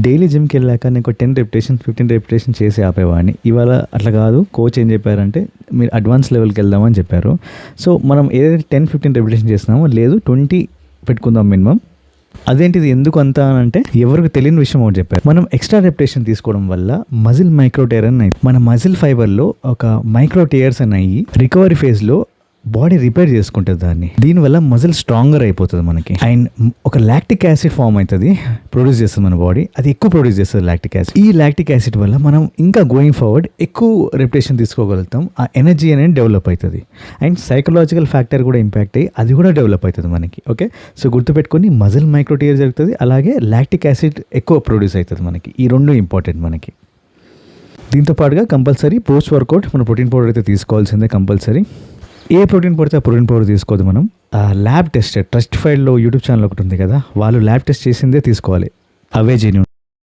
Daily జిమ్కి వెళ్ళాక నేను 10 రెపిటేషన్ 15 రెపిటేషన్ చేసి ఆపేవాడిని. ఇవాళ అట్లా కాదు. కోచ్ ఏం చెప్పారంటే మీరు అడ్వాన్స్ లెవెల్కి వెళ్దామని చెప్పారు. సో మనం ఏదైతే 10-15 రెపిటేషన్ చేస్తున్నామో లేదు 20 పెట్టుకుందాం మినిమం. అదేంటిది ఎందుకు అంతా అని అంటే ఎవరికి తెలియని విషయం ఒకటి చెప్పారు. మనం ఎక్స్ట్రా రెపిటేషన్ తీసుకోవడం వల్ల మజిల్ మైక్రో టేర్ అని అయ్యి మన మజిల్ ఫైబర్లో ఒక మైక్రో టేర్స్ అని అయ్యి రికవరీ ఫేజ్లో బాడీ రిపేర్ చేసుకుంటుంది దాన్ని. దీనివల్ల మజిల్ స్ట్రాంగర్ అయిపోతుంది మనకి. అండ్ ఒక లాక్టిక్ యాసిడ్ ఫామ్ అవుతుంది, ప్రొడ్యూస్ చేస్తుంది మన బాడీ. అది ఎక్కువ ప్రొడ్యూస్ చేస్తుంది లాక్టిక్ యాసిడ్. ఈ లాక్టిక్ యాసిడ్ వల్ల మనం ఇంకా గోయింగ్ ఫార్వర్డ్ ఎక్కువ రెపిటేషన్ తీసుకోగలుగుతాం. ఆ ఎనర్జీ అనేది డెవలప్ అవుతుంది. అండ్ సైకలాజికల్ ఫ్యాక్టర్ కూడా ఇంపాక్ట్ అయ్యి అది కూడా డెవలప్ అవుతుంది మనకి. ఓకే, సో గుర్తుపెట్టుకొని మజిల్ మైక్రోటియర్ జరుగుతుంది, అలాగే లాక్టిక్ యాసిడ్ ఎక్కువ ప్రొడ్యూస్ అవుతుంది మనకి. ఈ రెండు ఇంపార్టెంట్ మనకి. దీంతో పాటుగా కంపల్సరీ పోస్ట్ వర్కౌట్ మన ప్రోటీన్ పౌడర్ అయితే తీసుకోవాల్సిందే కంపల్సరీ. ఏ ప్రోటీన్ పడితే ఆ ప్రోటీన్ పౌడర్ తీసుకోవద్దు. మనం ల్యాబ్ టెస్టెడ్ ట్రస్టిఫైడ్లో యూట్యూబ్ ఛానల్ ఒకటి ఉంది కదా, వాళ్ళు ల్యాబ్ టెస్ట్ చేసిందే తీసుకోవాలి. అవే జెన్యూన్.